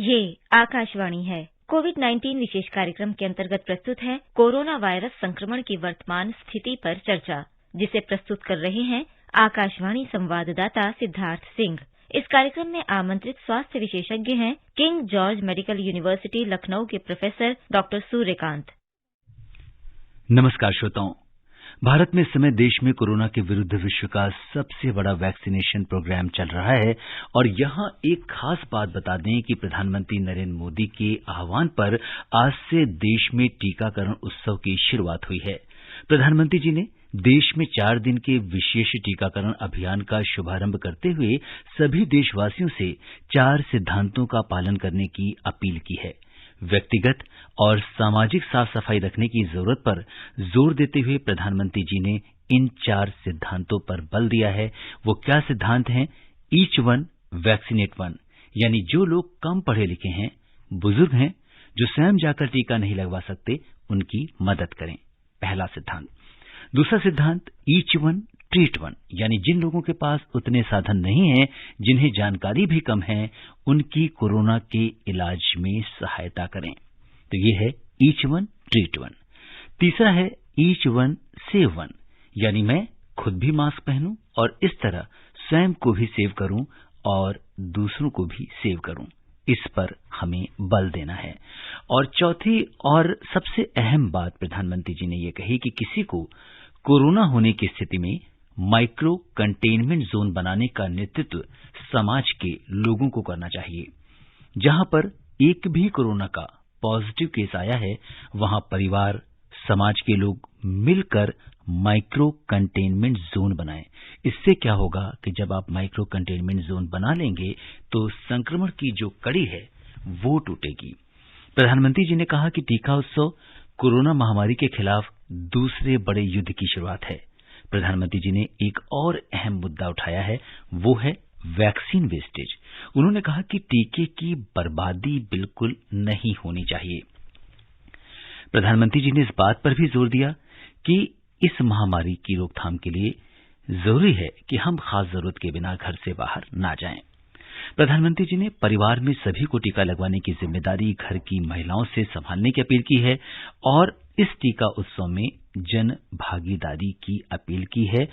ये आकाशवाणी है। कोविड-19 विशेष कार्यक्रम के अंतर्गत प्रस्तुत है कोरोना वायरस संक्रमण की वर्तमान स्थिति पर चर्चा, जिसे प्रस्तुत कर रहे हैं आकाशवाणी संवाददाता सिद्धार्थ सिंह। इस कार्यक्रम में आमंत्रित स्वास्थ्य विशेषज्ञ हैं King George medical university Lucknow के प्रोफेसर डॉक्टर सूर्यकांत। नमस्कार श्रोताओं, भारत में इस समय देश में कोरोना के विरुद्ध विश्व का सबसे बड़ा वैक्सीनेशन प्रोग्राम चल रहा है और यहाँ एक खास बात बता दें कि प्रधानमंत्री नरेंद्र मोदी के आह्वान पर आज से देश में टीकाकरण उत्सव की शुरुआत हुई है। प्रधानमंत्री जी ने देश में 4 दिन के विशेष टीकाकरण अभियान का शुभारंभ करते हुए सभी देशवासियों से 4 सिद्धांतों का पालन करने की अपील की है। व्यक्तिगत और सामाजिक साफ सफाई रखने की जरूरत पर जोर देते हुए प्रधानमंत्री जी ने इन 4 सिद्धांतों पर बल दिया है। वो क्या सिद्धांत हैं? ईच वन वैक्सीनेट वन, यानी जो लोग कम पढ़े लिखे हैं, बुजुर्ग हैं, जो स्वयं जाकर टीका नहीं लगवा सकते, उनकी मदद करें, पहला सिद्धांत। दूसरा सिद्धांत ईच वन ट्रीट वन, यानी जिन लोगों के पास उतने साधन नहीं हैं, जिन्हें जानकारी भी कम है, उनकी कोरोना के इलाज में सहायता करें। तो ये है ईच वन ट्रीट वन। तीसरा है ईच वन सेव वन, यानी मैं खुद भी मास्क पहनूं और इस तरह स्वयं को भी सेव करूं और दूसरों को भी सेव करूं। इस पर हमें बल देना है। और चौथी और सबसे अहम बात प्रधानमंत्री जी ने ये कही कि किसी को कोरोना होने की स्थिति में माइक्रो कंटेनमेंट जोन बनाने का नेतृत्व समाज के लोगों को करना चाहिए। जहां पर एक भी कोरोना का पॉजिटिव केस आया है, वहां परिवार, समाज के लोग मिलकर माइक्रो कंटेनमेंट जोन बनाएं। इससे क्या होगा कि जब आप माइक्रो कंटेनमेंट जोन बना लेंगे तो संक्रमण की जो कड़ी है वो टूटेगी। प्रधानमंत्री जी ने कहा कि टीका उत्सव कोरोना महामारी के खिलाफ दूसरे बड़े युद्ध की शुरुआत है। प्रधानमंत्री जी ने एक और अहम मुद्दा उठाया है, वो है वैक्सीन वेस्टेज। उन्होंने कहा कि टीके की बर्बादी बिल्कुल नहीं होनी चाहिए। प्रधानमंत्री जी ने इस बात पर भी जोर दिया कि इस महामारी की रोकथाम के लिए जरूरी है कि हम खास जरूरत के बिना घर से बाहर ना जाएं। प्रधानमंत्री जी ने परिवार में सभी को टीका लगवाने की जिम्मेदारी घर की महिलाओं से संभालने की अपील की है और इस टीका उत्सव में जन भागीदारी की अपील की है।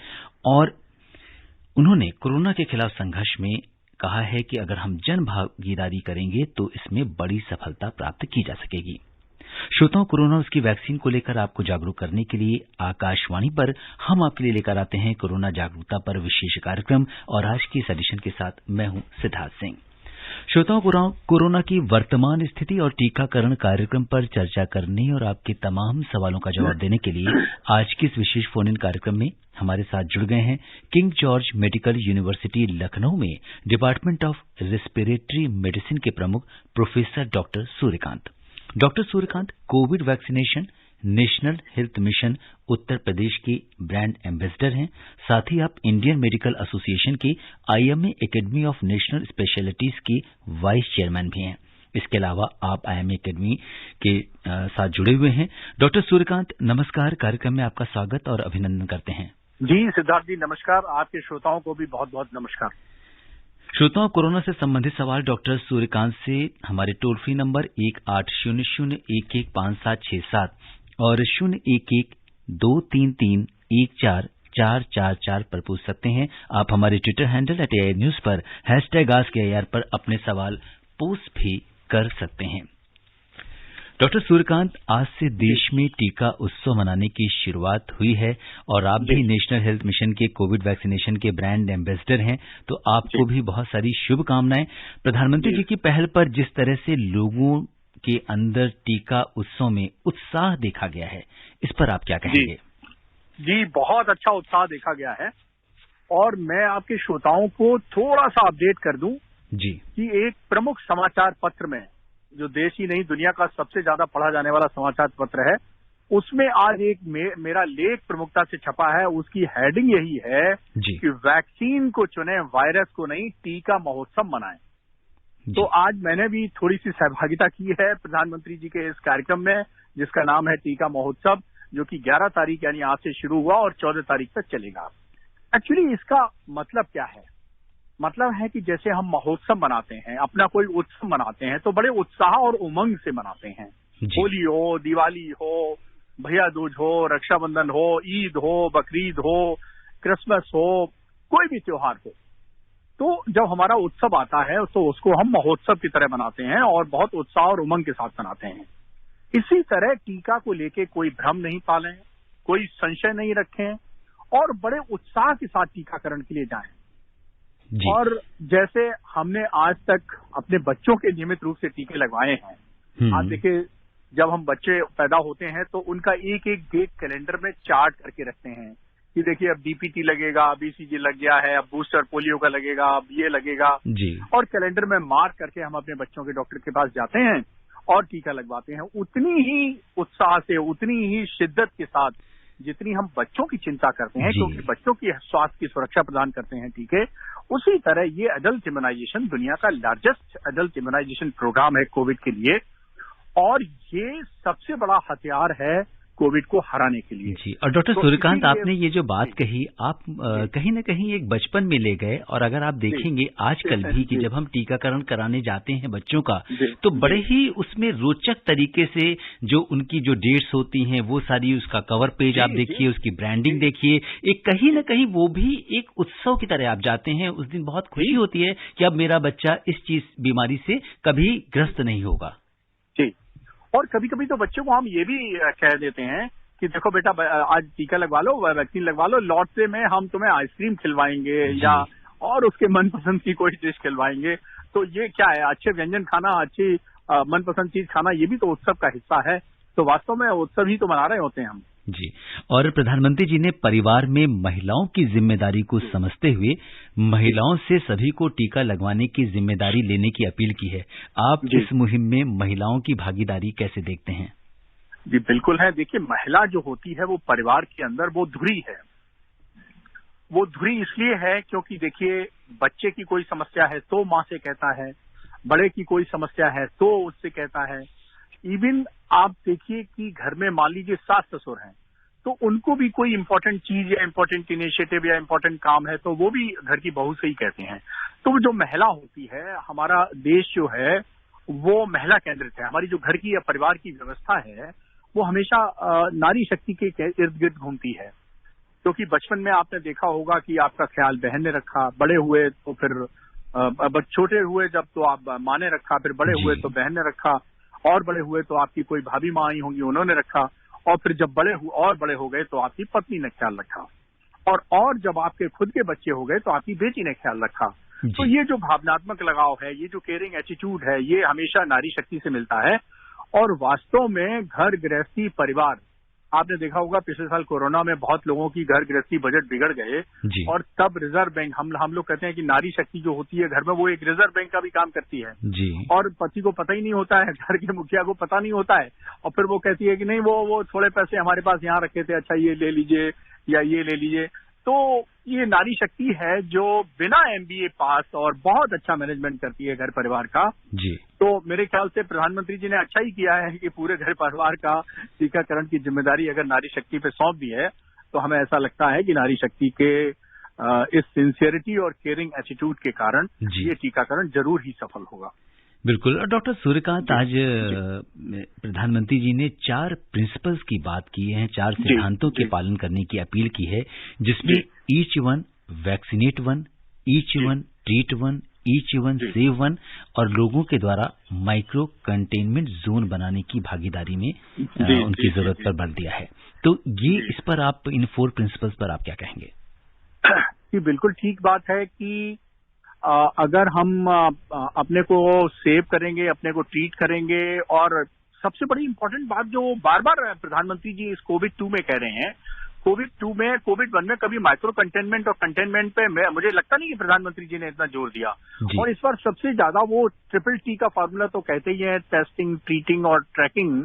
और उन्होंने कोरोना के खिलाफ संघर्ष में कहा है कि अगर हम जन भागीदारी करेंगे तो इसमें बड़ी सफलता प्राप्त की जा सकेगी। श्रोताओं, कोरोना उसकी वैक्सीन को लेकर आपको जागरूक करने के लिए आकाशवाणी पर हम आपके लिए लेकर आते हैं कोरोना जागरूकता पर विशेष कार्यक्रम और आज की इस एडिशन के साथ मैं हूं सिद्धार्थ सिंह। श्रोताओं, कोरोना की वर्तमान स्थिति और टीकाकरण कार्यक्रम पर चर्चा करने और आपके तमाम सवालों का जवाब देने के लिए आज की इस विशेष फोन इन कार्यक्रम में हमारे साथ जुड़ गए हैं King George medical university Lucknow में डिपार्टमेंट ऑफ रेस्पिरेटरी मेडिसिन के प्रमुख professor doctor Suryakant. Doctor Suryakant Covid vaccination national health mission Uttar Pradesh के ब्रांड एम्बेसडर हैं। साथ ही आप इंडियन मेडिकल एसोसिएशन के IMA academy of national specialities के वाइस चेयरमैन भी हैं। इसके अलावा आप IMA एकेडमी के साथ जुड़े हुए हैं। डॉक्टर सूर्यकांत, नमस्कार। कार्यक्रम में आपका स्वागत और अभिनंदन करते हैं। जी सिद्धार्थ जी, नमस्कार। आपके श्रोताओं को भी बहुत बहुत नमस्कार। श्रोताओं, कोरोना से संबंधित सवाल डॉक्टर सूर्यकांत से हमारे टोल फ्री नंबर 1800115767 और 011-233-14444 पर पूछ सकते हैं। आप हमारे ट्विटर हैंडल @AIRnews पर #AskAIR पर अपने सवाल पोस्ट भी कर सकते हैं। डॉक्टर सूर्यकांत, आज से देश में टीका उत्सव मनाने की शुरुआत हुई है और आप भी नेशनल हेल्थ मिशन के कोविड वैक्सीनेशन के ब्रांड एम्बेसडर हैं, तो आपको भी बहुत सारी शुभकामनाएं। प्रधानमंत्री जी की पहल पर जिस तरह से लोगों के अंदर टीका उत्सव में उत्साह देखा गया है, इस पर आप क्या कहेंगे? जी, बहुत अच्छा उत्साह देखा गया है और मैं आपके श्रोताओं को थोड़ा सा अपडेट कर दूं जी कि एक प्रमुख समाचार पत्र में, जो देश ही नहीं दुनिया का सबसे ज्यादा पढ़ा जाने वाला समाचार पत्र है, उसमें आज एक मेरा लेख प्रमुखता से छपा है। उसकी हेडिंग यही है कि वैक्सीन को चुने, वायरस को नहीं, टीका महोत्सव मनाएं। तो आज मैंने भी थोड़ी सी सहभागिता की है प्रधानमंत्री जी के इस कार्यक्रम में, जिसका नाम है टीका महोत्सव, जो कि 11 तारीख यानी आज से शुरू हुआ और 14 तारीख तक चलेगा। एक्चुअली इसका मतलब क्या है मतलब है कि जैसे हम महोत्सव मनाते हैं, अपना कोई उत्सव मनाते हैं, तो बड़े उत्साह और उमंग से मनाते हैं। होली हो, दिवाली हो, भैया दूज हो, रक्षाबंधन हो, ईद हो, बकरीद हो, क्रिसमस हो, कोई भी त्योहार हो, तो जब हमारा उत्सव आता है तो उसको हम महोत्सव की तरह मनाते हैं और बहुत उत्साह और उमंग के साथ मनाते हैं। इसी तरह टीका को लेके कोई भ्रम नहीं पालें, कोई संशय नहीं रखें और बड़े उत्साह के साथ टीकाकरण के लिए जाएं। और जैसे हमने आज तक अपने बच्चों के नियमित रूप से टीके लगवाए हैं, आप देखिए जब हम बच्चे पैदा होते हैं तो उनका एक एक डेट कैलेंडर में चार्ट करके रखते हैं कि देखिए अब डीपीटी लगेगा, बीसीजी लग गया है, अब बूस्टर पोलियो का लगेगा, अब ये लगेगा जी। और कैलेंडर में मार्क करके हम अपने बच्चों के डॉक्टर के पास जाते हैं और टीका लगवाते हैं। उतनी ही उत्साह से, उतनी ही शिद्दत के साथ जितनी हम बच्चों की चिंता करते हैं, क्योंकि बच्चों की स्वास्थ्य की सुरक्षा प्रदान करते हैं टीके, उसी तरह ये एडल्ट इम्यूनाइजेशन दुनिया का लार्जेस्ट एडल्ट इम्यूनाइजेशन प्रोग्राम है कोविड के लिए, और ये सबसे बड़ा हथियार है कोविड को हराने के लिए। जी। और डॉक्टर सूर्यकांत, आपने ये जो बात कही, आप कहीं न कहीं एक बचपन में ले गए। और अगर आप देखेंगे आजकल भी कि जब हम टीकाकरण कराने जाते हैं बच्चों का, तो बड़े ही उसमें रोचक तरीके से जो उनकी जो डेट्स होती हैं वो सारी, उसका कवर पेज आप देखिए, उसकी ब्रांडिंग देखिए, एक कहीं न कहीं वो भी एक उत्सव की तरह आप जाते हैं। उस दिन बहुत खुशी होती है कि अब मेरा बच्चा इस बीमारी से कभी ग्रस्त नहीं होगा। और कभी कभी तो बच्चों को हम ये भी कह देते हैं कि देखो बेटा आज टीका लगवा लो, वैक्सीन लगवा लो, लौटते में हम तुम्हें आइसक्रीम खिलवाएंगे या और उसके मनपसंद की कोई डिश खिलवाएंगे। तो ये क्या है, अच्छे व्यंजन खाना, अच्छी मनपसंद चीज खाना, ये भी तो उत्सव का हिस्सा है। तो वास्तव में उत्सव ही तो मना रहे होते हैं हम। जी। और प्रधानमंत्री जी ने परिवार में महिलाओं की जिम्मेदारी को समझते हुए महिलाओं से सभी को टीका लगवाने की जिम्मेदारी लेने की अपील की है। आप इस मुहिम में महिलाओं की भागीदारी कैसे देखते हैं? जी बिल्कुल है। देखिए, महिला जो होती है वो परिवार के अंदर वो धुरी है। वो धुरी इसलिए है क्योंकि देखिए, बच्चे की कोई समस्या है तो माँ से कहता है, बड़े की कोई समस्या है तो उससे कहता है। इवन आप देखिए कि घर में मान लीजिए सास ससुर हैं, तो उनको भी कोई इंपॉर्टेंट चीज या इंपॉर्टेंट इनिशिएटिव या इंपॉर्टेंट काम है तो वो भी घर की बहू से ही कहते हैं। तो जो महिला होती है, हमारा देश जो है वो महिला केंद्रित है। हमारी जो घर की या परिवार की व्यवस्था है वो हमेशा नारी शक्ति के इर्द गिर्द घूमती है। क्योंकि बचपन में आपने देखा होगा कि आपका ख्याल बहन ने रखा, बड़े हुए तो फिर छोटे हुए जब तो आप माँ ने रखा, फिर बड़े हुए तो बहन ने रखा, और बड़े हुए तो आपकी कोई भाभी माँ आई होंगी, उन्होंने रखा, और फिर जब बड़े हो गए तो आपकी पत्नी ने ख्याल रखा, और जब आपके खुद के बच्चे हो गए तो आपकी बेटी ने ख्याल रखा। तो ये जो भावनात्मक लगाव है, ये जो केयरिंग एटीट्यूड है, ये हमेशा नारी शक्ति से मिलता है। और वास्तव में घर गृहस्थी परिवार, आपने देखा होगा पिछले साल कोरोना में बहुत लोगों की घर गृहस्थी बजट बिगड़ गए, और तब रिजर्व बैंक, हम लोग कहते हैं कि नारी शक्ति जो होती है घर में वो एक रिजर्व बैंक का भी काम करती है जी। और पति को पता ही नहीं होता है, घर के मुखिया को पता नहीं होता है, और फिर वो कहती है कि नहीं वो थोड़े पैसे हमारे पास यहाँ रखे थे, अच्छा ये ले लीजिए या ये ले लीजिए। तो ये नारी शक्ति है जो बिना MBA पास और बहुत अच्छा मैनेजमेंट करती है घर परिवार का जी। तो मेरे ख्याल से प्रधानमंत्री जी ने अच्छा ही किया है कि पूरे घर परिवार का टीकाकरण की जिम्मेदारी अगर नारी शक्ति पे सौंप दी है, तो हमें ऐसा लगता है कि नारी शक्ति के इस सिंसियरिटी और केयरिंग एटीट्यूड के कारण ये टीकाकरण जरूर ही सफल होगा। बिल्कुल। और डॉक्टर सूर्यकांत, आज प्रधानमंत्री जी ने 4 प्रिंसिपल्स की बात की है, 4 सिद्धांतों के पालन करने की अपील की है, जिसमें each one vaccinate one, each one treat one, each one save one, और लोगों के द्वारा माइक्रो कंटेनमेंट जोन बनाने की भागीदारी में उनकी जरूरत पर बल दिया है। तो ये इस पर आप, इन 4 प्रिंसिपल्स पर आप क्या कहेंगे? ये बिल्कुल ठीक बात है कि अगर हम अपने को सेव करेंगे, अपने को ट्रीट करेंगे, और सबसे बड़ी इंपॉर्टेंट बात जो बार बार प्रधानमंत्री जी इस कोविड-2 में कह रहे हैं, कोविड-1 में कभी माइक्रो कंटेनमेंट और कंटेनमेंट पे मुझे लगता नहीं कि प्रधानमंत्री जी ने इतना जोर दिया। और इस बार सबसे ज्यादा वो ट्रिपल टी का फॉर्मूला तो कहते ही है, टेस्टिंग, ट्रीटिंग और ट्रैकिंग।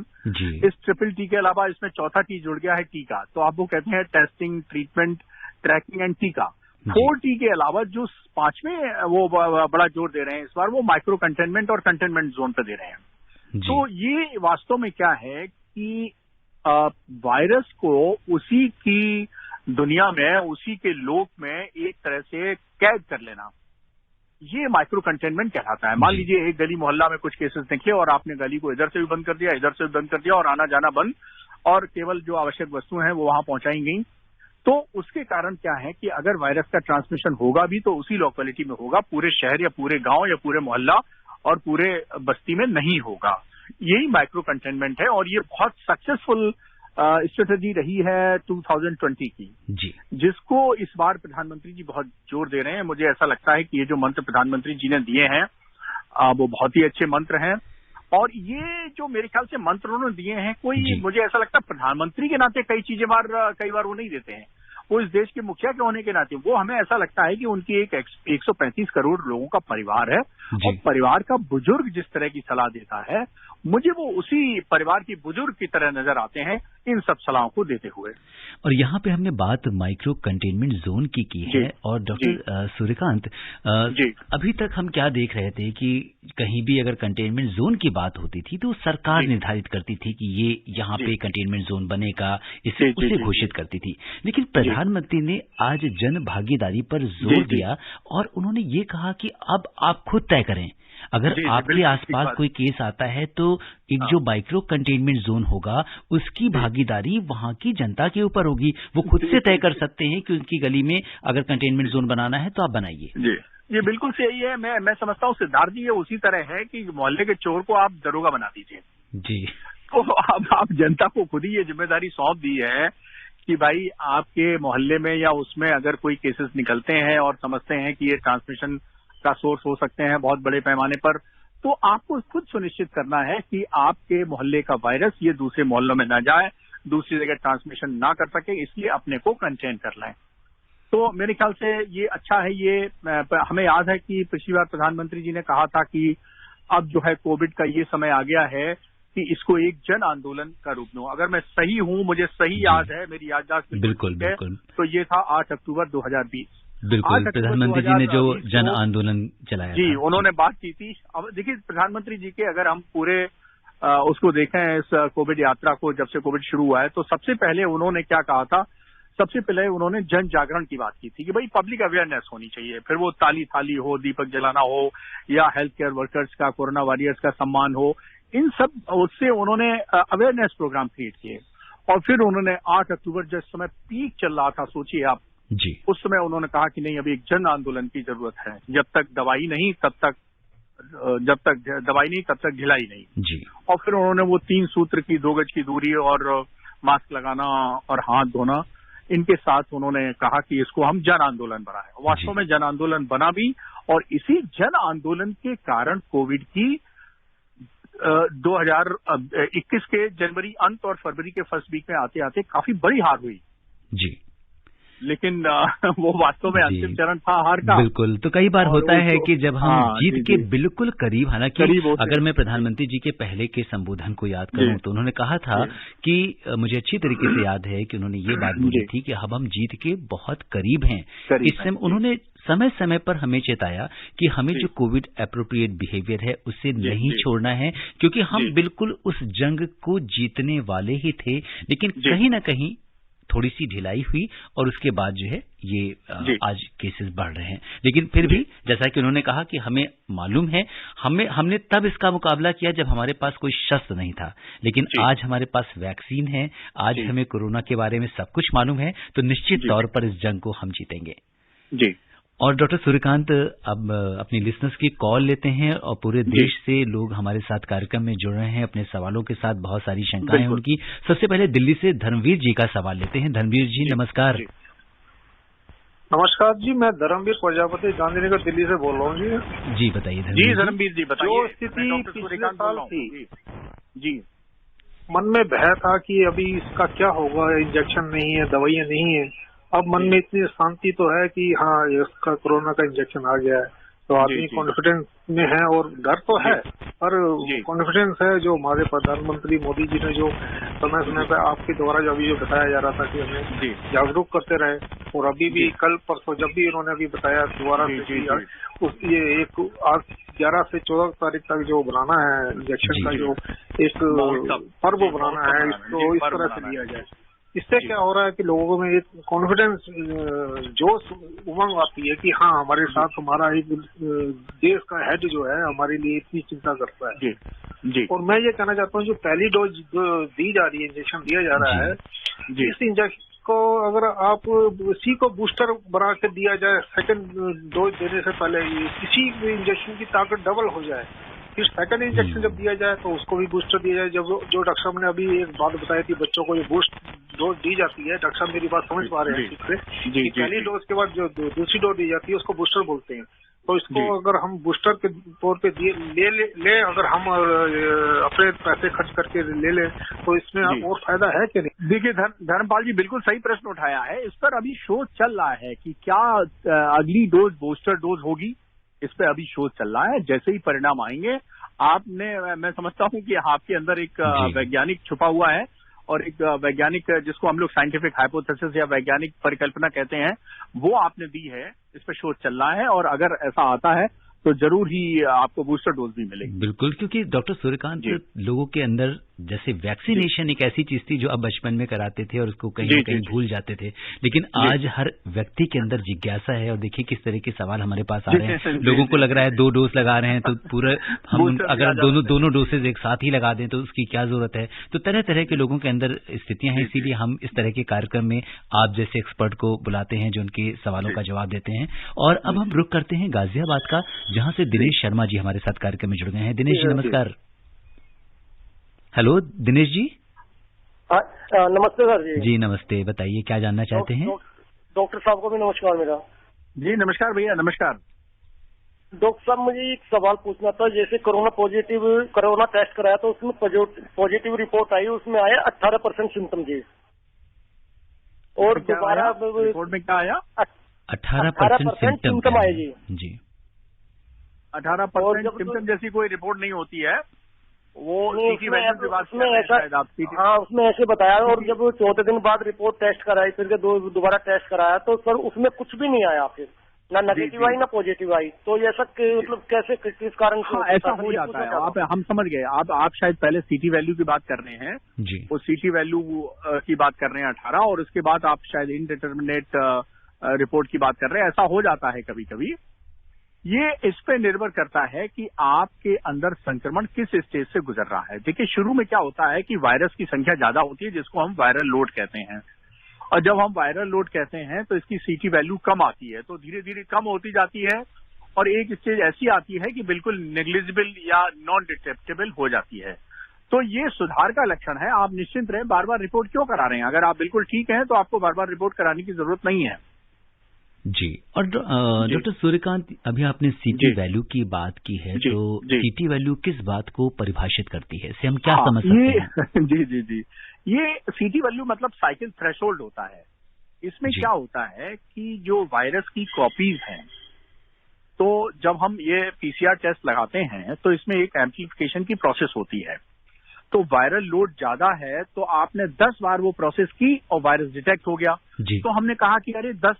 इस ट्रिपल टी के अलावा इसमें चौथा टी जुड़ गया है, टीका। तो आप वो कहते हैं टेस्टिंग, ट्रीटमेंट, ट्रैकिंग एंड टीका। 4T के अलावा जो 5वें वो बड़ा जोर दे रहे हैं इस बार, वो माइक्रो कंटेनमेंट और कंटेनमेंट जोन पे दे रहे हैं। तो ये वास्तव में क्या है कि वायरस को उसी की दुनिया में, उसी के लोक में एक तरह से कैद कर लेना। ये माइक्रो कंटेनमेंट कहलाता है। मान लीजिए एक गली मोहल्ला में कुछ केसेस निकले और आपने गली को इधर से भी बंद कर दिया, इधर से भी बंद कर दिया और आना जाना बंद, और केवल जो आवश्यक वस्तुएं हैं वो वहां पहुंचाई गई। तो उसके कारण क्या है कि अगर वायरस का ट्रांसमिशन होगा भी तो उसी लोकेलिटी में होगा, पूरे शहर या पूरे गांव या पूरे मोहल्ला और पूरे बस्ती में नहीं होगा। यही माइक्रो कंटेनमेंट है और ये बहुत सक्सेसफुल स्ट्रेटेजी रही है 2020 की जी, जिसको इस बार प्रधानमंत्री जी बहुत जोर दे रहे हैं। मुझे ऐसा लगता है कि ये जो मंत्र प्रधानमंत्री जी ने दिए हैं वो बहुत ही अच्छे मंत्र हैं। और ये जो मेरे ख्याल से मंत्र उन्होंने दिए हैं, कोई मुझे ऐसा लगता है प्रधानमंत्री के नाते कई बार वो नहीं देते हैं, वो इस देश के मुखिया के होने के नाते वो हमें ऐसा लगता है कि उनकी एक 135 करोड़ लोगों का परिवार है और परिवार का बुजुर्ग जिस तरह की सलाह देता है, मुझे वो उसी परिवार की बुजुर्ग की तरह नजर आते हैं इन सब सलाहों को देते हुए। और यहाँ पे हमने बात माइक्रो कंटेनमेंट जोन की है। और डॉक्टर सूर्यकांत, अभी तक हम क्या देख रहे थे कि कहीं भी अगर कंटेनमेंट जोन की बात होती थी तो सरकार निर्धारित करती थी कि ये यहाँ पे कंटेनमेंट जोन बनेगा, इसे उसे घोषित करती थी। लेकिन प्रधानमंत्री ने आज जन भागीदारी पर जोर दिया और उन्होंने ये कहा कि अब आप खुद तय करें, अगर आपके आसपास कोई केस आता है तो एक जो माइक्रो कंटेनमेंट जोन होगा उसकी भागीदारी वहां की जनता के ऊपर होगी। वो खुद से तय कर सकते हैं कि उनकी गली में अगर कंटेनमेंट जोन बनाना है तो आप बनाइए। जी, ये बिल्कुल सही है। मैं समझता हूँ सिद्धार्थ जी, ये उसी तरह है कि मोहल्ले के चोर को आप दरोगा बना दीजिए। जी, तो अब आप जनता को खुद ही ये जिम्मेदारी सौंप दी है कि भाई आपके मोहल्ले में या उसमें अगर कोई केसेस निकलते हैं और समझते हैं कि ये ट्रांसमिशन का सोर्स हो सकते हैं बहुत बड़े पैमाने पर, तो आपको खुद सुनिश्चित करना है कि आपके मोहल्ले का वायरस ये दूसरे मोहल्लों में ना जाए, दूसरी जगह ट्रांसमिशन ना कर सके, इसलिए अपने को कंटेन कर लें। तो मेरे ख्याल से ये अच्छा है। ये हमें याद है कि पिछली बार प्रधानमंत्री जी ने कहा था कि अब जो है कोविड का ये समय आ गया है कि इसको एक जन आंदोलन का रूप दो। अगर मैं सही हूं, मुझे सही याद है, मेरी याददाश्त बिल्कुल, तो ये था 8 अक्टूबर 2020। बिल्कुल, प्रधानमंत्री जी ने जो जन आंदोलन चलाया जी, उन्होंने बात की थी। अब देखिए प्रधानमंत्री जी के अगर हम पूरे उसको देखें इस कोविड यात्रा को, जब से कोविड शुरू हुआ है, तो सबसे पहले उन्होंने क्या कहा था, सबसे पहले उन्होंने जन जागरण की बात की थी कि भाई पब्लिक अवेयरनेस होनी चाहिए। फिर वो ताली थाली हो, दीपक जलाना हो या हेल्थ केयर वर्कर्स का, कोरोना वॉरियर्स का सम्मान हो, इन सब उससे उन्होंने अवेयरनेस प्रोग्राम क्रिएट किए। और फिर उन्होंने 8 अक्टूबर जिस समय पीक चल रहा था, सोचिए आप जी, उस समय उन्होंने कहा कि नहीं, अभी एक जन आंदोलन की जरूरत है। जब तक दवाई नहीं तब तक ढिलाई नहीं जी। और फिर उन्होंने वो 3 सूत्र की 2 गज की दूरी और मास्क लगाना और हाथ धोना, इनके साथ उन्होंने कहा कि इसको हम जन आंदोलन बनाएं। वास्तव में जन आंदोलन बना भी, और इसी जन आंदोलन के कारण कोविड की 2021 के जनवरी अंत और फरवरी के फर्स्ट वीक में आते आते काफी बड़ी हार हुई जी। लेकिन वो वास्तव में अंतिम चरण था हार का। बिल्कुल, तो कई बार होता है कि जब हम जीत के बिल्कुल करीब, हालांकि अगर मैं प्रधानमंत्री जी के पहले के संबोधन को याद करूं तो उन्होंने कहा था कि मुझे अच्छी तरीके से याद है कि उन्होंने ये बात बोली थी कि अब हम जीत के बहुत करीब हैं। इस समय उन्होंने समय समय पर हमें चेताया कि हमें जो कोविड एप्रोप्रिएट बिहेवियर है उसे नहीं छोड़ना है, क्योंकि हम बिल्कुल उस जंग को जीतने वाले ही थे। लेकिन कहीं ना कहीं थोड़ी सी ढिलाई हुई और उसके बाद जो है ये आज केसेस बढ़ रहे हैं। लेकिन फिर भी जैसा कि उन्होंने कहा कि हमें मालूम है, हमने तब इसका मुकाबला किया जब हमारे पास कोई शस्त्र नहीं था, लेकिन आज हमारे पास वैक्सीन है, आज हमें कोरोना के बारे में सब कुछ मालूम है, तो निश्चित तौर पर इस जंग को हम जीतेंगे। जी। और डॉक्टर सूर्यकांत, अब अपनी लिसनर्स की कॉल लेते हैं और पूरे देश से लोग हमारे साथ कार्यक्रम में जुड़ रहे हैं अपने सवालों के साथ, बहुत सारी शंकाएं हैं उनकी। सबसे पहले दिल्ली से धर्मवीर जी का सवाल लेते हैं। धर्मवीर जी नमस्कार। नमस्कार जी, मैं धर्मवीर प्रजापति गांधीनगर दिल्ली से बोल रहा हूँ जी। बताइए धर्मवीर जी, बताइए। जो स्थिति पिछले साल थी जी, मन में भय था कि अभी इसका क्या होगा, इंजेक्शन नहीं है, दवाइयाँ नहीं है। अब मन में इतनी शांति तो है कि हाँ, इसका कोरोना का इंजेक्शन आ गया है, तो आदमी कॉन्फिडेंस में है और डर तो है, पर कॉन्फिडेंस है। जो हमारे प्रधानमंत्री मोदी जी ने जो समय समय पर आपके द्वारा जब ये बताया जा रहा था कि हमें जागरूक करते रहे, और अभी भी कल परसों जब भी इन्होंने अभी बताया दोबारा से ये एक आज 11 से 14 तारीख तक जो बनाना है इंजेक्शन का, जो एक पर्व बनाना है, इसको इस तरह से लिया जाए। इससे क्या हो रहा है कि लोगों में एक कॉन्फिडेंस, जोश, उमंग आती है कि हाँ हमारे साथ हमारा एक देश का हेड जो है हमारे लिए इतनी चिंता करता है। जी। और मैं ये कहना चाहता हूँ जो पहली डोज दी जा रही है, इंजेक्शन दिया जा रहा है, इस इंजेक्शन को अगर आप इसी को बूस्टर बना के दिया जाए, सेकंड डोज देने से पहले किसी इंजेक्शन की ताकत डबल हो जाए, फिर सेकंड इंजेक्शन जब दिया जाए तो उसको भी बूस्टर दिया जाए। जब जो डॉक्टर साहब ने अभी एक बात बताई थी, बच्चों को ये बूस्ट डोज दी जाती है, डॉक्टर साहब मेरी बात समझ पा रहे हैं ठीक से, पहली डोज के बाद जो दूसरी डोज दी जाती है उसको बूस्टर बोलते हैं। तो इसको अगर हम बूस्टर के तौर पे ले अगर हम अपने पैसे खर्च करके ले लें तो इसमें और फायदा है कि नहीं? देखिए धर्मपाल जी बिल्कुल सही प्रश्न उठाया है। इस पर अभी शोध चल रहा है कि क्या अगली डोज बूस्टर डोज होगी। इस पे अभी शोध चल रहा है। जैसे ही परिणाम आएंगे, मैं समझता हूं कि आपके अंदर एक वैज्ञानिक छुपा हुआ है और एक वैज्ञानिक जिसको हम लोग साइंटिफिक हाइपोथेसिस या वैज्ञानिक परिकल्पना कहते हैं, वो आपने दी है। इस पर शोध चल रहा है और अगर ऐसा आता है तो जरूर ही आपको बूस्टर डोज भी मिलेगी। बिल्कुल, क्योंकि डॉक्टर सूर्यकांत लोगों के अंदर जैसे वैक्सीनेशन एक ऐसी चीज थी जो अब बचपन में कराते थे और उसको कहीं कहीं भूल जाते थे, लेकिन आज हर व्यक्ति के अंदर जिज्ञासा है। और देखिए किस तरह के सवाल हमारे पास आ रहे हैं। लोगों को लग रहा है 2 डोज लगा रहे हैं तो पूरा हम अगर दोनों डोसेज एक साथ ही लगा दें तो उसकी क्या जरूरत है। तो तरह तरह के लोगों के अंदर स्थितियां हैं, इसीलिए हम इस तरह के कार्यक्रम में आप जैसे एक्सपर्ट को बुलाते हैं जो उनके सवालों का जवाब देते हैं। और अब हम रुख करते हैं गाजियाबाद का, जहां से दिनेश शर्मा जी हमारे साथ कार्यक्रम में जुड़ गए हैं। दिनेश जी नमस्कार। हेलो दिनेश जी। नमस्ते सर जी। जी नमस्ते, बताइए क्या जानना चाहते हैं? डॉक्टर साहब को भी नमस्कार मेरा। जी नमस्कार भैया, नमस्कार। डॉक्टर साहब मुझे एक सवाल पूछना था। जैसे कोरोना टेस्ट कराया तो उसमें पॉजिटिव रिपोर्ट आई, उसमें आया 18% सिम्टम जी। और दोबारा रिपोर्ट में क्या आया? 18% सिम्टम आए जी। 18% सिम्टम जैसी कोई रिपोर्ट नहीं होती है, वो सीटी वैल्यू की बात कर रहे हैं शायद आप। हाँ, उसमें ऐसे बताया। और जब 14 दिन बाद रिपोर्ट टेस्ट कराई, फिर दोबारा टेस्ट कराया तो सर उसमें कुछ भी नहीं आया, फिर ना नेगेटिव आई ना पॉजिटिव आई। तो ऐसा मतलब कैसे, किस कारण से ऐसा हो जाता है? हम समझ गए। आप शायद पहले सीटी वैल्यू की बात कर रहे हैं जी। वो सीटी वैल्यू की बात कर रहे हैं 18, और उसके बाद आप शायद इनडिटर्मिनेट रिपोर्ट की बात कर रहे हैं। ऐसा हो जाता है कभी कभी। ये इस पे निर्भर करता है कि आपके अंदर संक्रमण किस स्टेज से गुजर रहा है। देखिए शुरू में क्या होता है कि वायरस की संख्या ज्यादा होती है, जिसको हम वायरल लोड कहते हैं। और जब हम वायरल लोड कहते हैं तो इसकी सीटी वैल्यू कम आती है, तो धीरे धीरे कम होती जाती है और एक स्टेज ऐसी आती है कि बिल्कुल नेग्लिजिबल या नॉन डिटेक्टेबल हो जाती है। तो ये सुधार का लक्षण है। आप निश्चिंत रहें, बार बार रिपोर्ट क्यों करा रहे हैं? अगर आप बिल्कुल ठीक हैं तो आपको बार बार रिपोर्ट कराने की जरूरत नहीं है जी। और डॉक्टर सूर्यकांत, अभी आपने सीटी वैल्यू की बात की है, तो सीटी वैल्यू किस बात को परिभाषित करती है, इससे हम क्या समझ सकते हैं? जी, ये सीटी वैल्यू मतलब साइकिल थ्रेशोल्ड होता है। इसमें क्या होता है कि जो वायरस की कॉपीज हैं, तो जब हम ये पीसीआर टेस्ट लगाते हैं तो इसमें एक एम्प्लीफिकेशन की प्रोसेस होती है। तो वायरल लोड ज्यादा है तो आपने 10 बार वो प्रोसेस की और वायरस डिटेक्ट हो गया। तो हमने कहा कि अरे 10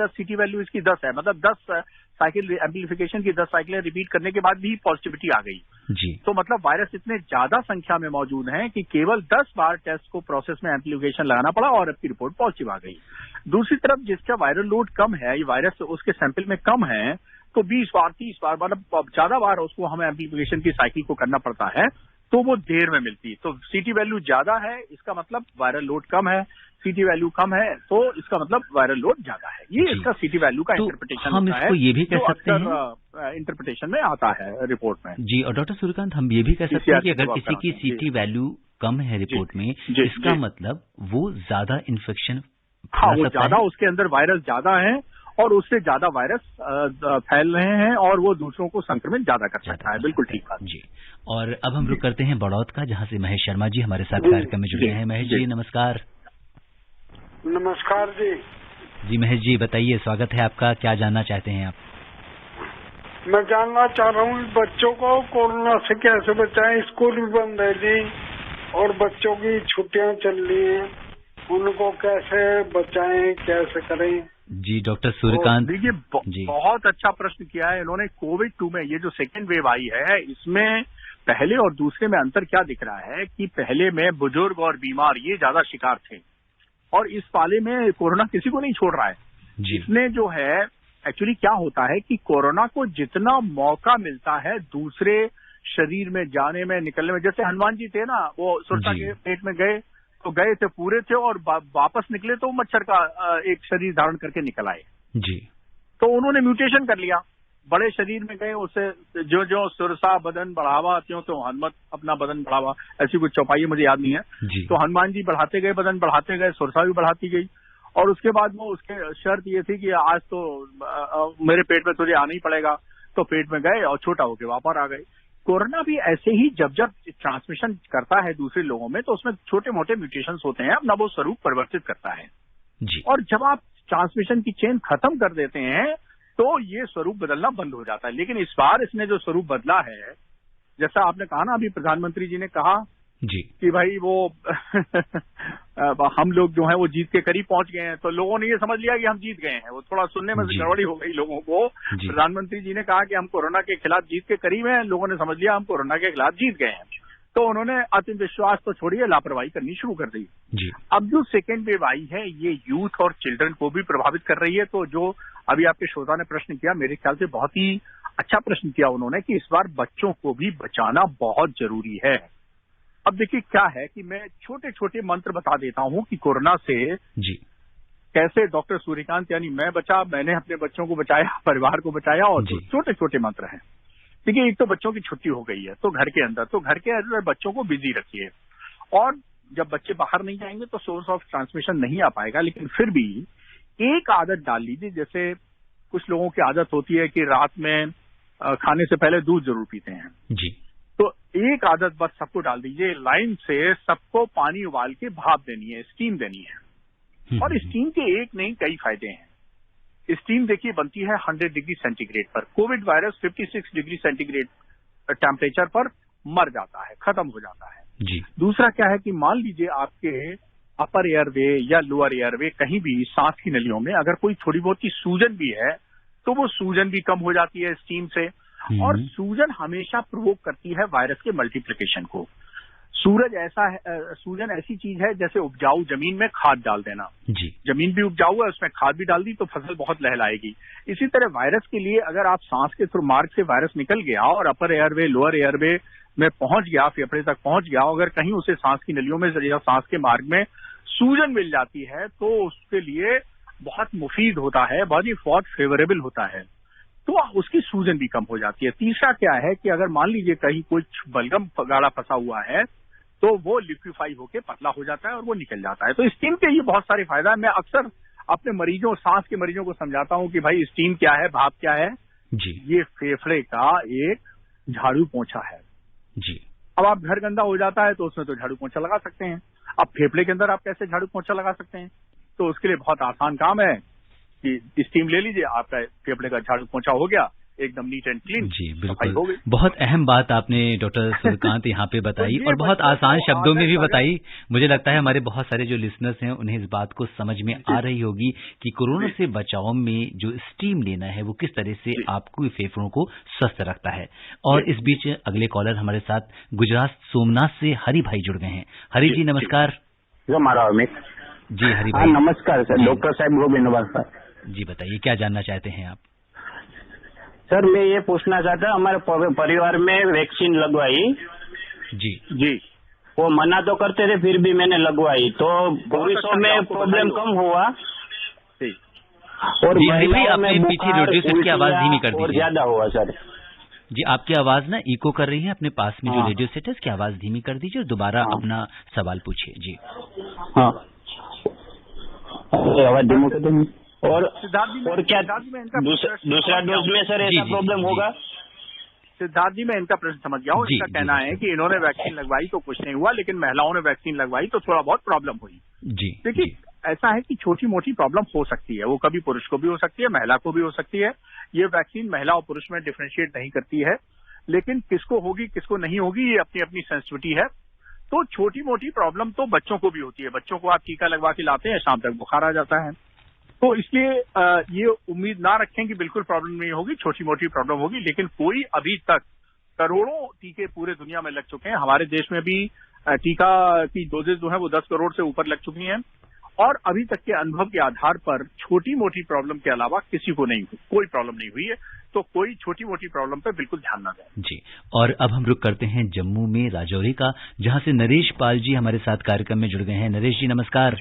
सीटी वैल्यू इसकी 10 है, मतलब 10 साइकिल एम्प्लीफिकेशन की 10 साइकिलें रिपीट करने के बाद भी पॉजिटिविटी आ गई जी। तो मतलब वायरस इतने ज्यादा संख्या में मौजूद हैं कि केवल 10 बार टेस्ट को प्रोसेस में एम्प्लीफिकेशन लगाना पड़ा और आपकी रिपोर्ट पॉजिटिव आ गई। दूसरी तरफ जिसका वायरल लोड कम है, ये वायरस उसके सैंपल में कम है, तो 20 बार 30 बार मतलब ज्यादा बार उसको हमें एम्प्लीफिकेशन की साइकिल को करना पड़ता है, तो वो देर में मिलती है। तो सीटी वैल्यू ज्यादा है, इसका मतलब वायरल लोड कम है। सीटी वैल्यू कम है तो इसका मतलब वायरल लोड ज्यादा है। ये इसका सीटी वैल्यू का इंटरप्रिटेशन हम होता इसको है, ये भी कह सकते हैं इंटरप्रिटेशन में आता है रिपोर्ट में जी। और डॉक्टर सूर्यकांत, हम ये भी कह सकते हैं कि अगर किसी की सीटी वैल्यू कम है रिपोर्ट में, इसका मतलब वो ज्यादा इन्फेक्शन, हाँ वो ज्यादा, उसके अंदर वायरस ज्यादा है और उससे ज्यादा वायरस फैल रहे हैं और वो दूसरों को संक्रमित ज्यादा कर सकता है। बिल्कुल ठीक बात जी। और अब हम रुक करते हैं बड़ौद का, जहां से महेश शर्मा जी हमारे साथ कार्यक्रम में जुड़े हैं। महेश जी नमस्कार। नमस्कार जी। जी महेश जी बताइए, स्वागत है आपका, क्या जानना चाहते हैं आप? मैं जानना चाह रहा हूँ बच्चों को कोरोना से कैसे बचाएं। स्कूल भी बंद है जी और बच्चों की छुट्टियां चल रही हैं, उनको कैसे बचाएं, कैसे करें? जी डॉक्टर सूर्यकांत, देखिए बहुत अच्छा प्रश्न किया है इन्होंने। कोविड-2 में ये जो सेकेंड वेव आई है, इसमें पहले और दूसरे में अंतर क्या दिख रहा है कि पहले में बुजुर्ग और बीमार ये ज्यादा शिकार थे और इस पाले में कोरोना किसी को नहीं छोड़ रहा है। इसने जो है एक्चुअली क्या होता है कि कोरोना को जितना मौका मिलता है दूसरे शरीर में जाने में, निकलने में, जैसे हनुमान जी थे ना, वो सुरसा के पेट में गए तो गए थे, पूरे थे, और वापस निकले तो मच्छर का एक शरीर धारण करके निकल आए जी। तो उन्होंने म्यूटेशन कर लिया, बड़े शरीर में गए, उससे जो जो सुरसा बदन बढ़ावा, त्यों तो हनुमत अपना बदन बढ़ावा, ऐसी कुछ चौपाई मुझे याद नहीं है। तो हनुमान जी बढ़ाते गए, बदन बढ़ाते गए, सुरसा भी बढ़ाती गई, और उसके बाद वो उसके शर्त ये थी कि आज तो मेरे पेट में तुझे आना ही पड़ेगा, तो पेट में गए और छोटा होके वापस आ गए। कोरोना भी ऐसे ही जब जब ट्रांसमिशन करता है दूसरे लोगों में तो उसमें छोटे मोटे म्यूटेशंस होते हैं, अपना वो स्वरूप परिवर्तित करता है जी। और जब आप ट्रांसमिशन की चेन खत्म कर देते हैं तो ये स्वरूप बदलना बंद हो जाता है। लेकिन इस बार इसने जो स्वरूप बदला है, जैसा आपने कहा ना, अभी प्रधानमंत्री जी ने कहा जी कि भाई वो हम लोग जो है वो जीत के करीब पहुंच गए हैं, तो लोगों ने ये समझ लिया कि हम जीत गए हैं। वो थोड़ा सुनने में गड़बड़ी हो गई लोगों को। प्रधानमंत्री जी ने कहा कि हम कोरोना के खिलाफ जीत के करीब हैं, लोगों ने समझ लिया हम कोरोना के खिलाफ जीत गए हैं, तो उन्होंने आत्मविश्वास तो छोड़िए, लापरवाही करनी शुरू कर दी जी। अब जो सेकेंड वेव आई है ये यूथ और चिल्ड्रन को भी प्रभावित कर रही है। तो जो अभी आपके श्रोता ने प्रश्न किया, मेरे ख्याल से बहुत ही अच्छा प्रश्न किया उन्होंने कि इस बार बच्चों को भी बचाना बहुत जरूरी है। अब देखिए क्या है कि मैं छोटे छोटे मंत्र बता देता हूं कि कोरोना से जी कैसे डॉक्टर सूर्यकांत यानी मैं बचा, मैंने अपने बच्चों को बचाया, परिवार को बचाया, और छोटे छोटे मंत्र हैं। देखिए, एक तो बच्चों की छुट्टी हो गई है तो घर के अंदर बच्चों को बिजी रखिए, और जब बच्चे बाहर नहीं जाएंगे तो सोर्स ऑफ ट्रांसमिशन नहीं आ पाएगा। लेकिन फिर भी एक आदत डाल लीजिए, जैसे कुछ लोगों की आदत होती है कि रात में खाने से पहले दूध जरूर पीते हैं जी, तो एक आदत बस सबको डाल दीजिए, लाइन से सबको पानी उबाल के भाप देनी है, स्टीम देनी है। और स्टीम के एक नहीं कई फायदे हैं। स्टीम देखिए बनती है 100 डिग्री सेंटीग्रेड पर। Covid virus 56 degree centigrade temperature पर मर जाता है, खत्म हो जाता है जी। दूसरा क्या है कि मान लीजिए आपके अपर एयरवे या लोअर एयरवे कहीं भी सांस की नलियों में अगर कोई थोड़ी बहुत की सूजन भी है तो वो सूजन भी कम हो जाती है स्टीम से। और सूजन हमेशा प्रोवोक करती है वायरस के मल्टीप्लिकेशन को। सूजन ऐसी चीज है जैसे उपजाऊ जमीन में खाद डाल देना जी। जमीन भी उपजाऊ है, उसमें खाद भी डाल दी तो फसल बहुत लहलाएगी। इसी तरह वायरस के लिए अगर आप सांस के थ्रू मार्ग से वायरस निकल गया और अपर एयरवे लोअर एयरवे में पहुंच गया, फेफड़े तक पहुंच गया, अगर कहीं उसे सांस की नलियों में या सांस के मार्ग में सूजन मिल जाती है तो उसके लिए बहुत मुफीद होता है, बहुत फेवरेबल होता है, तो उसकी सूजन भी कम हो जाती है। तीसरा क्या है कि अगर मान लीजिए कहीं कुछ बलगम गाढ़ा फंसा हुआ है तो वो लिक्विफाई होके पतला हो जाता है और वो निकल जाता है। तो स्टीम के ये बहुत सारे फायदा है। मैं अक्सर अपने मरीजों, सांस के मरीजों को समझाता हूं कि भाई स्टीम क्या है, भाप क्या है जी। ये फेफड़े का एक झाड़ू पोंछा है जी। अब आप घर गंदा हो जाता है तो उसमें तो झाड़ू पोंछा लगा सकते हैं। अब फेफड़े के अंदर आप कैसे झाड़ू पोंछा लगा सकते हैं? तो उसके लिए बहुत आसान काम है कि स्टीम ले लीजिए, आपका फेफड़े का झाड़ू पोंछा हो गया, एकदम नीट एंड क्लीन। जी बिल्कुल, बहुत अहम बात आपने डॉक्टर सूर्यकांत यहाँ पे बताई और बहुत आसान शब्दों में भी बताई। मुझे लगता है हमारे बहुत सारे जो लिसनर्स हैं उन्हें इस बात को समझ में आ रही होगी कि कोरोना से बचाव में जो स्टीम लेना है वो किस तरह से आपको फेफड़ों को स्वस्थ रखता है। और इस बीच अगले कॉलर हमारे साथ गुजरात सोमनाथ से हरि भाई जुड़ गए हैं। हरि जी नमस्कार। जी हरि भाई नमस्कार सर। डॉक्टर साहब गोविंद जी बताइए क्या जानना चाहते हैं आप? सर मैं ये पूछना चाहता हूँ, हमारे परिवार में वैक्सीन लगवाई जी जी, वो मना तो करते थे फिर भी मैंने लगवाई तो भविष्य में प्रॉब्लम कम हुआ और महिलाओं में पीछे रेडियो सेट की आवाज धीमी कर दीजिए, ज्यादा हुआ सर। जी आपकी आवाज ना इको कर रही है, अपने पास में जो रेडियो सेट है उसकी आवाज धीमी कर दीजिए और दोबारा अपना सवाल पूछिए। जी हाँ आवाज धीमी कर देंगे। और क्या दूसरा डोज में सर ऐसा प्रॉब्लम होगा? सिद्धार्थ जी मैं इनका प्रश्न समझ गया हूँ। इनका कहना है कि इन्होंने वैक्सीन लगवाई तो कुछ नहीं हुआ, लेकिन महिलाओं ने वैक्सीन लगवाई तो थोड़ा बहुत प्रॉब्लम हुई। जी देखिए ऐसा है कि छोटी मोटी प्रॉब्लम हो सकती है, वो कभी पुरुष को भी हो सकती है, महिला को भी हो सकती है। ये वैक्सीन महिला और पुरुष में डिफरेंशिएट नहीं करती है, लेकिन किसको होगी किसको नहीं होगी ये अपनी अपनी सेंसिटिविटी है। तो छोटी मोटी प्रॉब्लम तो बच्चों को भी होती है। बच्चों को आप टीका लगवा के लाते हैं, शाम तक बुखार आ जाता है, तो इसलिए ये उम्मीद ना रखें कि बिल्कुल प्रॉब्लम नहीं होगी, छोटी मोटी प्रॉब्लम होगी। लेकिन कोई अभी तक करोड़ों टीके पूरे दुनिया में लग चुके हैं। हमारे देश में भी टीका की डोजेज जो है वो 10 करोड़ से ऊपर लग चुकी हैं और अभी तक के अनुभव के आधार पर छोटी मोटी प्रॉब्लम के अलावा किसी को कोई प्रॉब्लम नहीं हुई है, तो कोई छोटी मोटी प्रॉब्लम पे बिल्कुल ध्यान ना दें। जी, और अब हम रुक करते हैं जम्मू में राजौरी का, जहां से नरेश पाल जी हमारे साथ कार्यक्रम में जुड़ गए हैं। नरेश जी नमस्कार।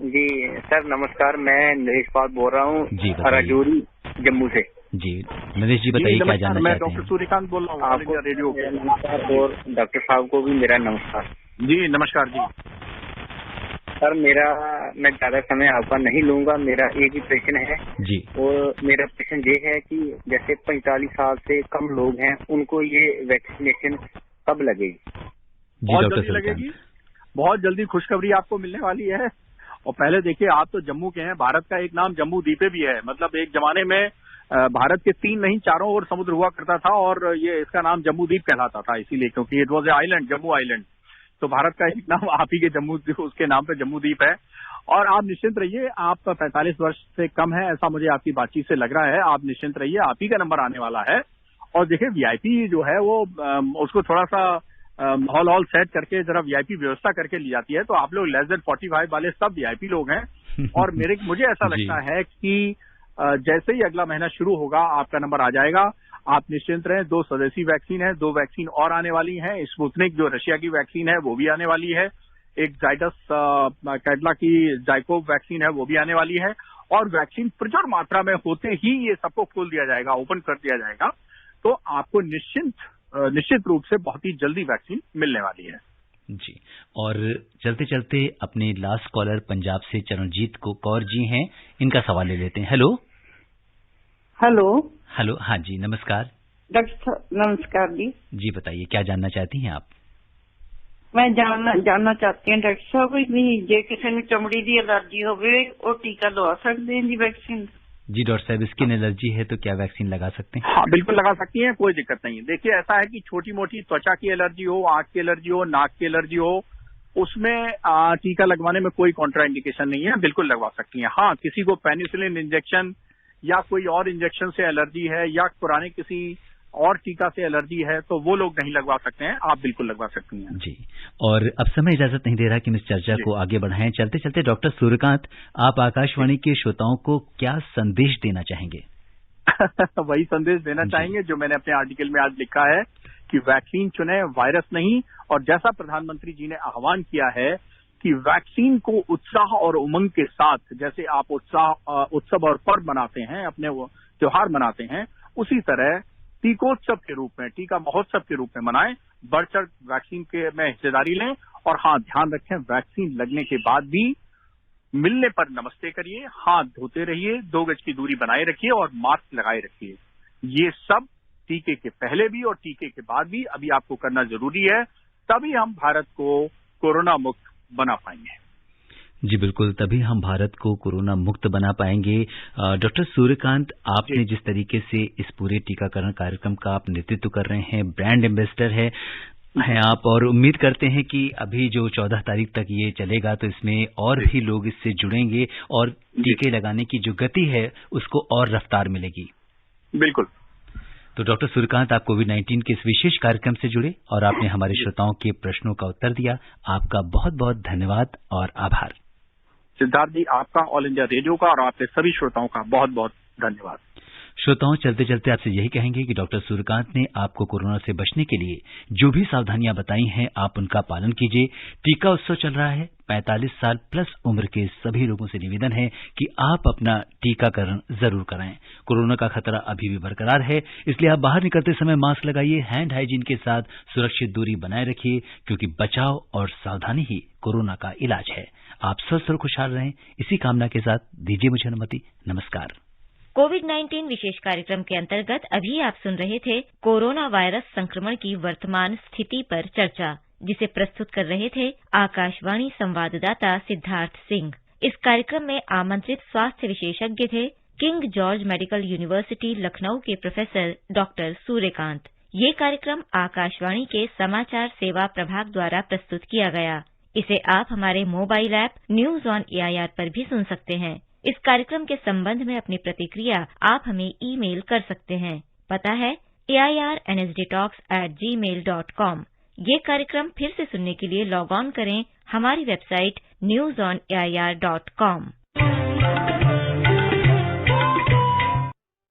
जी सर नमस्कार, मैं नरेश पाल बोल रहा हूँ राजौरी जम्मू से। जी नरेश जी बताइए क्या जानना चाहते हैं। मैं डॉक्टर सूर्यकांत बोल रहा हूँ, आपको रेडियो नमस्कार और डॉक्टर साहब को भी मेरा नमस्कार। जी नमस्कार जी। सर मैं ज्यादा समय आपका नहीं लूंगा, मेरा एक ही प्रश्न है जी, और मेरा प्रश्न ये है कि जैसे 45 साल से कम लोग हैं उनको ये वैक्सीनेशन कब लगेगी? बहुत जल्दी लगेगी, बहुत जल्दी खुशखबरी आपको मिलने वाली है। और पहले देखिए, आप तो जम्मू के हैं, भारत का एक नाम जम्बू द्वीप भी है, मतलब एक जमाने में भारत के 3 नहीं 4 ओर समुद्र हुआ करता था और ये इसका नाम जम्बू द्वीप कहलाता था, इसीलिए क्योंकि it was a island, Jammu island. तो भारत का एक नाम आप ही के जम्मू, उसके नाम पे जम्बू द्वीप है। और आप निश्चिंत रहिए, आप 45 वर्ष से कम है ऐसा मुझे आपकी बातचीत से लग रहा है, आप निश्चिंत रहिए, आप ही का नंबर आने वाला है। और देखिए वीआईपी जो है वो उसको थोड़ा सा हॉल सेट करके जरा वीआईपी व्यवस्था करके ली जाती है, तो आप लोग लेस देन 45 वाले सब वीआईपी लोग हैं। और मुझे ऐसा लगता है कि जैसे ही अगला महीना शुरू होगा आपका नंबर आ जाएगा, आप निश्चिंत रहें। 2 स्वदेशी वैक्सीन है, 2 वैक्सीन और आने वाली हैं। स्पुतनिक जो रशिया की वैक्सीन है वो भी आने वाली है, एक जाइडस कैडिला की जाइकोव वैक्सीन है वो भी आने वाली है। और वैक्सीन प्रचुर मात्रा में होते ही ये सबको खोल दिया जाएगा, ओपन कर दिया जाएगा, तो आपको निश्चित रूप से बहुत ही जल्दी वैक्सीन मिलने वाली है। जी, और चलते चलते अपने लास्ट कॉलर पंजाब से चरणजीत कौर जी हैं, इनका सवाल ले लेते हैं। हेलो हेलो, हाँ जी नमस्कार। डॉक्टर नमस्कार जी। जी बताइए क्या जानना चाहती हैं आप? मैं जानना चाहती हूँ डॉक्टर साहब भी जे किसी ने चमड़ी की एलर्जी होवे वो टीका लगा सकते हैं जी वैक्सीन? जी डॉक्टर साहब, स्किन एलर्जी है तो क्या वैक्सीन लगा सकते हैं? हाँ बिल्कुल लगा सकती हैं, कोई दिक्कत नहीं है। देखिए ऐसा है कि छोटी मोटी त्वचा की एलर्जी हो, आंख की एलर्जी हो, नाक की एलर्जी हो, उसमें टीका लगवाने में कोई कॉन्ट्रा इंडिकेशन नहीं है, बिल्कुल लगवा सकती हैं। हाँ, किसी को पेनिसिलिन इंजेक्शन या कोई और इंजेक्शन से एलर्जी है या पुराने किसी और टीका से एलर्जी है तो वो लोग नहीं लगवा सकते हैं, आप बिल्कुल लगवा सकती हैं। जी, और अब समय इजाजत नहीं दे रहा कि हम इस चर्चा को आगे बढ़ाएं। चलते चलते डॉक्टर सूर्यकांत, आप आकाशवाणी के श्रोताओं को क्या संदेश देना चाहेंगे? वही संदेश देना चाहेंगे जो मैंने अपने आर्टिकल में आज लिखा है कि वैक्सीन चुने, वायरस नहीं। और जैसा प्रधानमंत्री जी ने आह्वान किया है कि वैक्सीन को उत्साह और उमंग के साथ, जैसे आप उत्सव और पर्व मनाते हैं, अपने वो त्योहार मनाते हैं, उसी तरह टीकोत्सव के रूप में, टीका महोत्सव के रूप में मनाएं। बढ़ चढ़ वैक्सीन में हिस्सेदारी लें। और हाँ, ध्यान रखें, वैक्सीन लगने के बाद भी मिलने पर नमस्ते करिए, हाथ धोते रहिए, 2 गज की दूरी बनाए रखिए और मास्क लगाए रखिए। ये सब टीके के पहले भी और टीके के बाद भी अभी आपको करना जरूरी है, तभी हम भारत को कोरोना मुक्त बना पाएंगे। जी बिल्कुल, तभी हम भारत को कोरोना मुक्त बना पाएंगे। डॉक्टर सूर्यकांत, आपने जिस तरीके से इस पूरे टीकाकरण कार्यक्रम का आप नेतृत्व कर रहे हैं, ब्रांड एम्बेसडर हैं आप, और उम्मीद करते हैं कि अभी जो 14 तारीख तक ये चलेगा तो इसमें और भी लोग इससे जुड़ेंगे और टीके लगाने की जो गति है उसको और रफ्तार मिलेगी। बिल्कुल। तो डॉक्टर सूर्यकांत, आप कोविड-19 के इस विशेष कार्यक्रम से जुड़े और आपने हमारे श्रोताओं के प्रश्नों का उत्तर दिया, आपका बहुत बहुत धन्यवाद और आभार। सिद्धार्थ जी, आपका, ऑल इंडिया रेडियो का और आपके सभी श्रोताओं का बहुत बहुत धन्यवाद। श्रोताओं, चलते चलते आपसे यही कहेंगे कि डॉक्टर सूर्यकांत ने आपको कोरोना से बचने के लिए जो भी सावधानियां बताई हैं आप उनका पालन कीजिए। टीका उत्सव चल रहा है, 45 साल प्लस उम्र के सभी लोगों से निवेदन है कि आप अपना टीकाकरण जरूर कराएं। कोरोना का खतरा अभी भी बरकरार है, इसलिए आप बाहर निकलते समय मास्क लगाइए, हैंड हाइजीन के साथ सुरक्षित दूरी बनाए रखिए, क्योंकि बचाव और सावधानी ही कोरोना का इलाज है। आप स्वस्थ और खुशहाल रहें, इसी कामना के साथ दीजिए मुझे अनुमति। नमस्कार। कोविड-19 विशेष कार्यक्रम के अंतर्गत अभी आप सुन रहे थे कोरोना वायरस संक्रमण की वर्तमान स्थिति पर चर्चा, जिसे प्रस्तुत कर रहे थे आकाशवाणी संवाददाता सिद्धार्थ सिंह। इस कार्यक्रम में आमंत्रित स्वास्थ्य विशेषज्ञ थे king George medical university Lucknow के प्रोफेसर डॉक्टर सूर्यकांत। ये कार्यक्रम आकाशवाणी के समाचार सेवा प्रभाग द्वारा प्रस्तुत किया गया। इसे आप हमारे mobile app news on AIR पर भी सुन सकते हैं। इस कार्यक्रम के संबंध में अपनी प्रतिक्रिया आप हमें ईमेल कर सकते हैं। पता है AIRNSDtalks@gmail.com। ये कार्यक्रम फिर से सुनने के लिए लॉग ऑन करें हमारी वेबसाइट newsonair.com